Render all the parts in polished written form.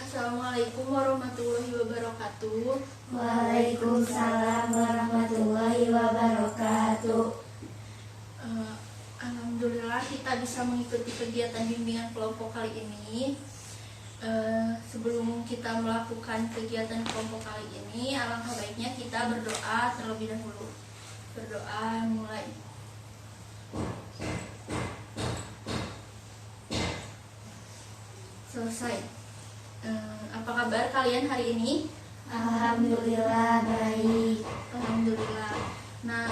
Assalamualaikum warahmatullahi wabarakatuh. Waalaikumsalam warahmatullahi wabarakatuh. Alhamdulillah kita bisa mengikuti kegiatan bimbingan kelompok kali ini. Sebelum kita melakukan kegiatan kelompok kali ini, alangkah baiknya kita berdoa terlebih dahulu. Berdoa mulai. Selesai. Apa kabar kalian hari ini? Alhamdulillah baik. Alhamdulillah. Nah,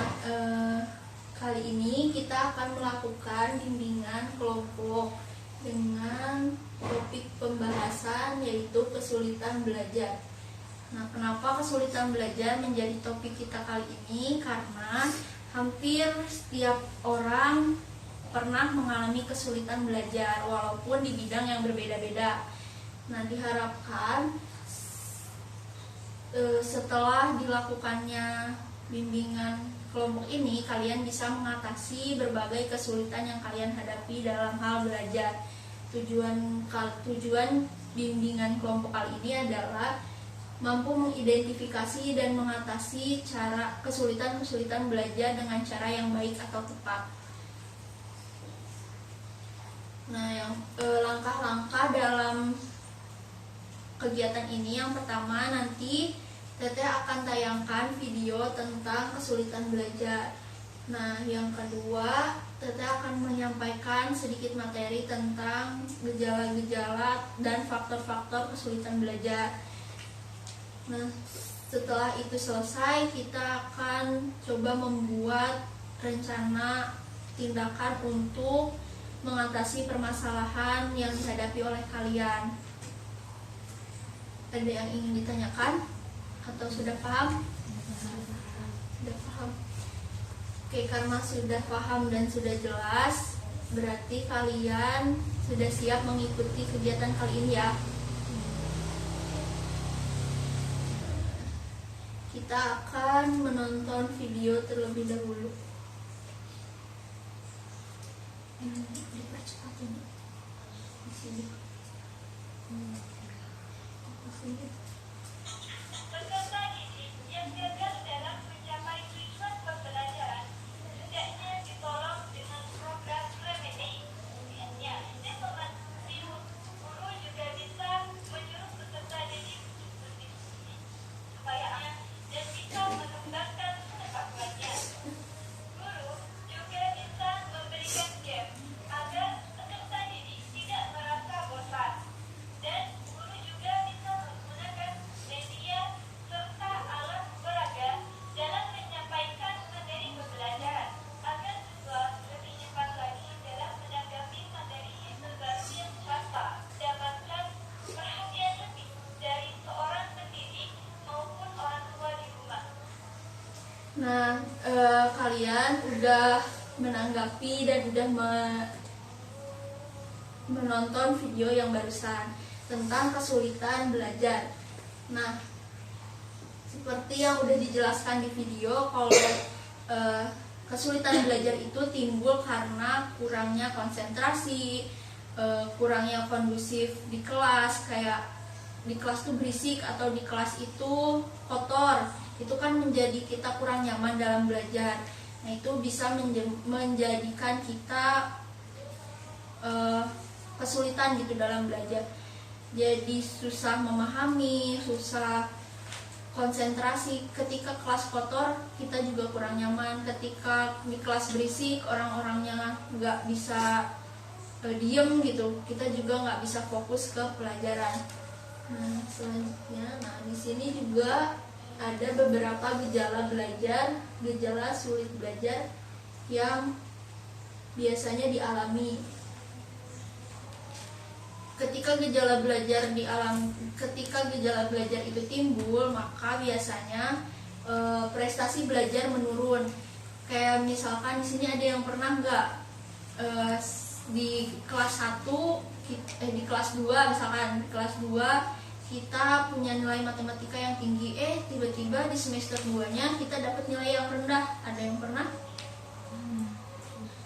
kali ini kita akan melakukan bimbingan kelompok dengan topik pembahasan yaitu kesulitan belajar. Nah, kenapa kesulitan belajar menjadi topik kita kali ini? Karena hampir setiap orang pernah mengalami kesulitan belajar walaupun di bidang yang berbeda-beda. Nah, diharapkan setelah dilakukannya bimbingan kelompok ini, kalian bisa mengatasi berbagai kesulitan yang kalian hadapi dalam hal belajar. Tujuan bimbingan kelompok kali ini adalah mampu mengidentifikasi dan mengatasi kesulitan-kesulitan belajar dengan cara yang baik atau tepat. Nah, langkah-langkah dalam kegiatan ini, yang pertama nanti Teteh akan tayangkan video tentang kesulitan belajar. Nah, yang kedua Teteh akan menyampaikan sedikit materi tentang gejala-gejala dan faktor-faktor kesulitan belajar. Nah, setelah itu selesai, kita akan coba membuat rencana tindakan untuk mengatasi permasalahan yang dihadapi oleh kalian. Ada yang ingin ditanyakan? Atau sudah paham? Sudah paham. Oke, karena sudah paham dan sudah jelas, berarti kalian sudah siap mengikuti kegiatan kali ini ya. Kita akan menonton video terlebih dahulu. Dipercepat ini. Di sini. Peserta didik yang gagal dalam mencapai tujuan pembelajaran hendaknya ditolong dengan program remedi. Kemudiannya, informasi guru juga bisa menyuruh peserta didik untuk berdiskusi supaya dan bisa mengembangkan pengetahuannya. Guru juga bisa memberikan game agar peserta didik tidak merasa bosan. Dan guru juga bisa menggunakan media serta alat peraga dalam menyampaikan materi pembelajaran agar siswa lebih cepat lagi dalam menanggapi materi terbaru yang swasta dapatkan perhatian lebih dari seorang pendidik maupun orang tua di rumah. Nah, kalian udah menanggapi dan udah menonton video yang barusan tentang kesulitan belajar. Nah, seperti yang udah dijelaskan di video, kalau kesulitan belajar itu timbul karena kurangnya konsentrasi, kurangnya kondusif di kelas, kayak di kelas itu berisik atau di kelas itu kotor. Itu kan menjadi kita kurang nyaman dalam belajar. Nah, itu bisa menjadikan kita kesulitan gitu dalam belajar. Jadi susah memahami, susah konsentrasi. Ketika kelas kotor, kita juga kurang nyaman. Ketika di kelas berisik, orang-orangnya nggak bisa diem gitu, kita juga nggak bisa fokus ke pelajaran. Nah, selanjutnya, di sini juga ada beberapa gejala belajar, gejala sulit belajar yang biasanya dialami. Ketika gejala belajar itu timbul, maka biasanya prestasi belajar menurun. Kayak misalkan di sini ada yang pernah nggak di kelas 1 di kelas 2 misalkan di kelas 2 kita punya nilai matematika yang tinggi, tiba-tiba di semester 2-nya kita dapat nilai yang rendah. Ada yang pernah?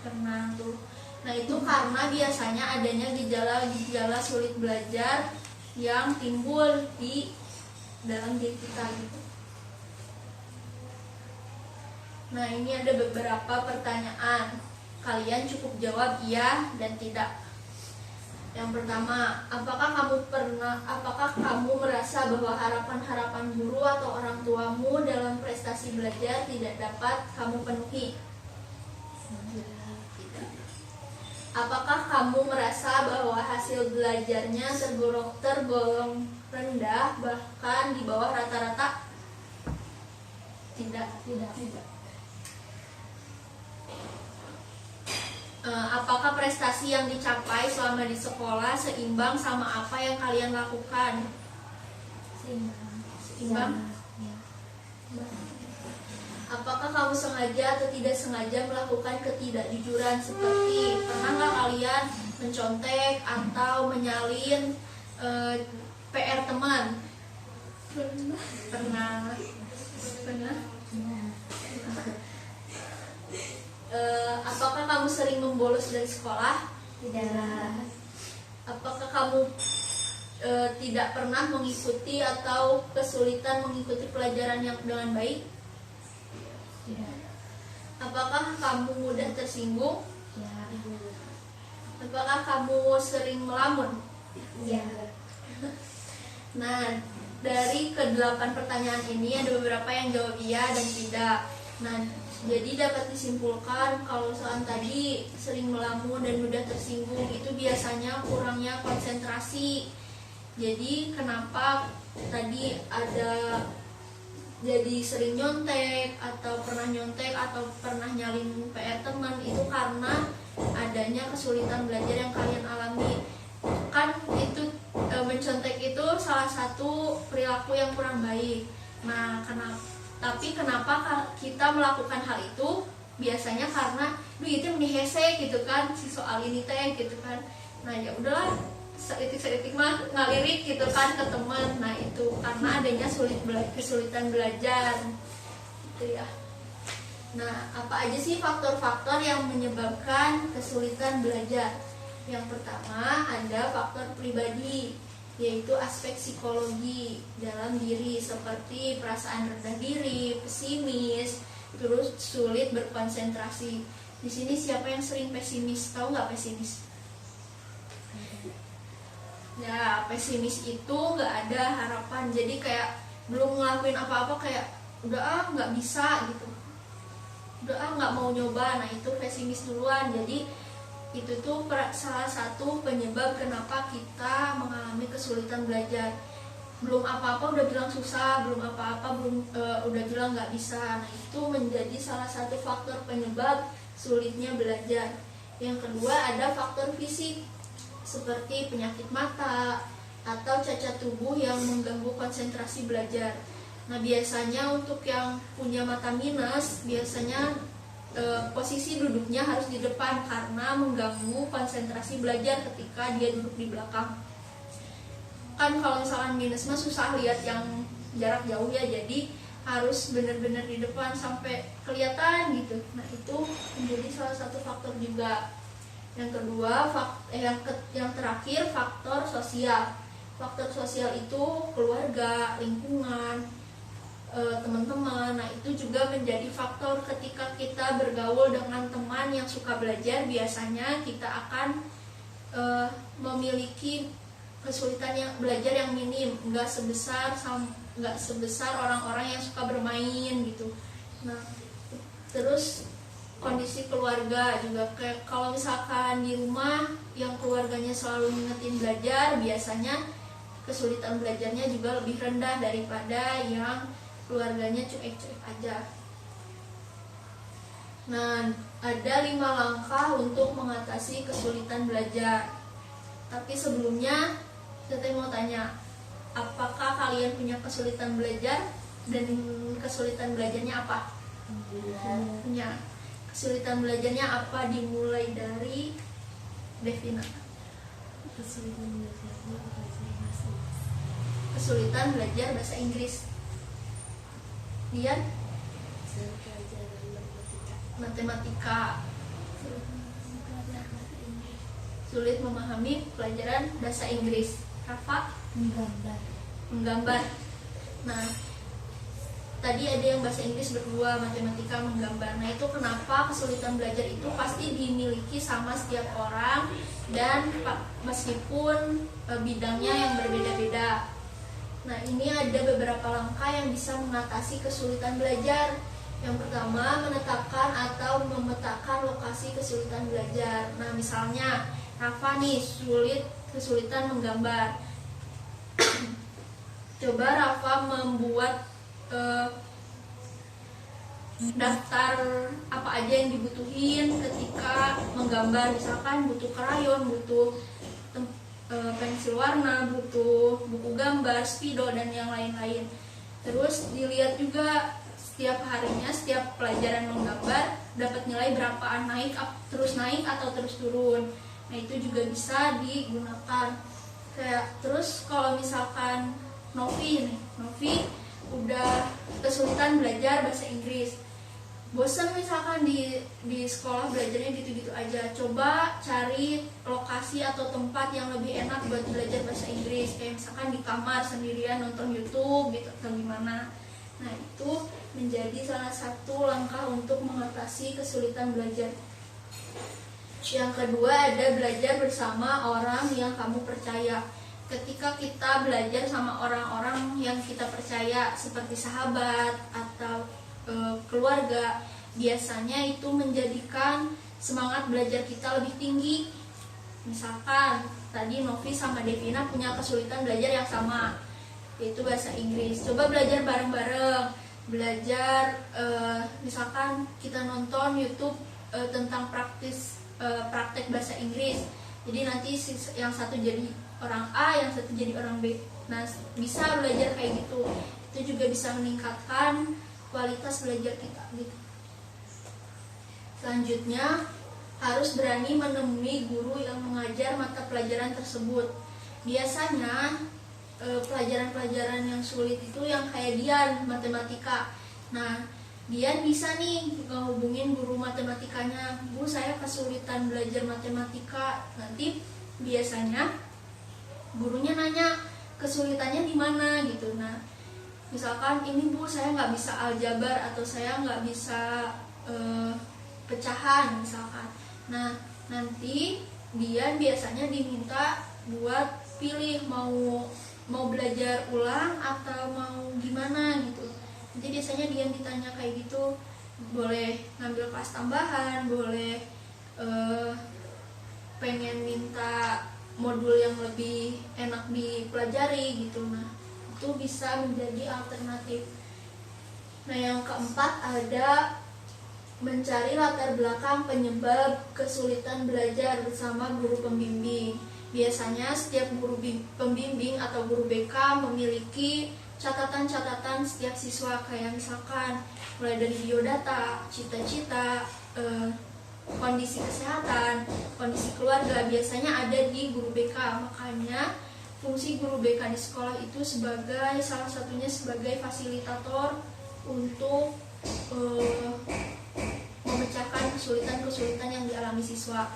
Pernah tuh. Nah, itu karena biasanya adanya gejala-gejala sulit belajar yang timbul di dalam diri kita gitu. Nah, ini ada beberapa pertanyaan. Kalian cukup jawab iya dan tidak. Yang pertama, apakah kamu merasa bahwa harapan-harapan guru atau orang tuamu dalam prestasi belajar tidak dapat kamu penuhi? Tidak. Apakah kamu merasa bahwa hasil belajarnya tergolong rendah, bahkan di bawah rata-rata? Tidak. Apakah prestasi yang dicapai selama di sekolah seimbang sama apa yang kalian lakukan? Seimbang? Ya. Apakah kamu sengaja atau tidak sengaja melakukan ketidakjujuran, seperti pernah nggak kalian mencontek atau menyalin PR teman? Pernah. Apakah kamu sering membolos dari sekolah? Tidak. Apakah kamu tidak pernah mengikuti atau kesulitan mengikuti pelajaran yang dengan baik? Tidak. Apakah kamu mudah tersinggung? Ya. Apakah kamu sering melamun? Ya. Nah, dari ke-8 pertanyaan ini ada beberapa yang jawab iya dan tidak. Nah, jadi dapat disimpulkan kalau soal tadi sering melamun dan mudah tersinggung itu biasanya kurangnya konsentrasi. Jadi kenapa tadi ada jadi sering nyontek atau pernah nyontek atau pernah nyalin PR teman, itu karena adanya kesulitan belajar yang kalian alami. Kan itu mencontek itu salah satu perilaku yang kurang baik. Nah, kenapa kita melakukan hal itu? Biasanya karena itu menihese gitu kan, si soal ini teh gitu kan. Nah, ya udahlah, seitik mah ngalirik gitu kan ke teman. Nah, itu karena adanya kesulitan belajar gitu ya. Nah, apa aja sih faktor-faktor yang menyebabkan kesulitan belajar? Yang pertama ada faktor pribadi, yaitu aspek psikologi dalam diri seperti perasaan rendah diri, pesimis, terus sulit berkonsentrasi. Di sini siapa yang sering pesimis? Tahu nggak pesimis? Ya, pesimis itu nggak ada harapan. Jadi kayak belum ngelakuin apa-apa kayak udah nggak bisa gitu, udah nggak mau nyoba. Nah, itu pesimis duluan. Jadi itu tuh salah satu penyebab kenapa kita mengalami kesulitan belajar. Belum apa-apa udah bilang susah, belum apa-apa udah bilang nggak bisa. Nah, itu menjadi salah satu faktor penyebab sulitnya belajar. Yang kedua ada faktor fisik seperti penyakit mata atau cacat tubuh yang mengganggu konsentrasi belajar. Nah, biasanya untuk yang punya mata minus biasanya posisi duduknya harus di depan karena mengganggu konsentrasi belajar ketika dia duduk di belakang. Kan kalau misalkan minus mah susah lihat yang jarak jauh ya, jadi harus benar-benar di depan sampai kelihatan gitu. Nah, itu menjadi salah satu faktor juga. Yang kedua, yang terakhir faktor sosial. Faktor sosial itu keluarga, lingkungan, teman-teman. Nah, itu juga menjadi faktor ketika kita bergaul dengan teman yang suka belajar. Biasanya kita akan memiliki kesulitan yang belajar yang minim, nggak sebesar orang-orang yang suka bermain gitu. Nah, terus kondisi keluarga juga, kayak kalau misalkan di rumah yang keluarganya selalu ngingetin belajar, biasanya kesulitan belajarnya juga lebih rendah daripada yang keluarganya cuek-cuek aja. Nah, ada 5 langkah untuk mengatasi kesulitan belajar. Tapi sebelumnya, saya mau tanya, apakah kalian punya kesulitan belajar dan kesulitan belajarnya apa? Punya. Kesulitan belajarnya apa? Dimulai dari Devina. Kesulitan belajar bahasa Inggris. Dian? Matematika. Sulit memahami pelajaran bahasa Inggris. Rafa? menggambar. Nah, tadi ada yang bahasa Inggris berdua, matematika menggambar. Nah, itu kenapa kesulitan belajar itu pasti dimiliki sama setiap orang dan meskipun bidangnya yang berbeda-beda. Nah, ini ada beberapa langkah yang bisa mengatasi kesulitan belajar. Yang pertama, menetapkan atau memetakan lokasi kesulitan belajar. Nah, misalnya Rafa nih kesulitan menggambar. Coba Rafa membuat daftar apa aja yang dibutuhin ketika menggambar. Misalkan butuh krayon, butuh pensil warna, butuh buku gambar, spidol, dan yang lain-lain. Terus dilihat juga setiap harinya, setiap pelajaran menggambar dapat nilai berapaan, terus naik atau terus turun. Nah, itu juga bisa digunakan. Terus kalau misalkan Novi udah kesulitan belajar bahasa Inggris, bosan misalkan di sekolah belajarnya gitu-gitu aja, coba cari lokasi atau tempat yang lebih enak buat belajar bahasa Inggris, kayak misalkan di kamar sendirian nonton YouTube gitu atau gimana. Nah, itu menjadi salah satu langkah untuk mengatasi kesulitan belajar. Yang kedua ada belajar bersama orang yang kamu percaya. Ketika kita belajar sama orang-orang yang kita percaya seperti sahabat atau keluarga, biasanya itu menjadikan semangat belajar kita lebih tinggi. Misalkan tadi Novi sama Devina punya kesulitan belajar yang sama, yaitu bahasa Inggris. Coba belajar bareng-bareng, misalkan kita nonton YouTube tentang praktek bahasa Inggris. Jadi nanti yang satu jadi orang A, yang satu jadi orang B. Nah, bisa belajar kayak gitu. Itu juga bisa meningkatkan kualitas belajar kita gitu. Selanjutnya, harus berani menemui guru yang mengajar mata pelajaran tersebut. Biasanya pelajaran-pelajaran yang sulit itu yang kayak Dian, matematika. Nah, Dian bisa nih ngehubungin guru matematikanya, Bu, saya kesulitan belajar matematika. Nanti biasanya gurunya nanya kesulitannya di mana gitu. Nah, misalkan ini Bu, saya nggak bisa aljabar atau saya nggak bisa pecahan misalkan. Nah, nanti Dian biasanya diminta buat pilih mau belajar ulang atau mau gimana gitu. Nanti biasanya Dian ditanya kayak gitu, boleh ngambil kelas tambahan, boleh pengen minta modul yang lebih enak dipelajari gitu. Nah, itu bisa menjadi alternatif. Nah, yang keempat ada mencari latar belakang penyebab kesulitan belajar bersama guru pembimbing. Biasanya setiap guru pembimbing atau guru BK memiliki catatan-catatan setiap siswa, kayak misalkan mulai dari biodata, cita-cita, kondisi kesehatan, kondisi keluarga, biasanya ada di guru BK. Makanya fungsi guru BK di sekolah itu salah satunya sebagai fasilitator untuk memecahkan kesulitan-kesulitan yang dialami siswa.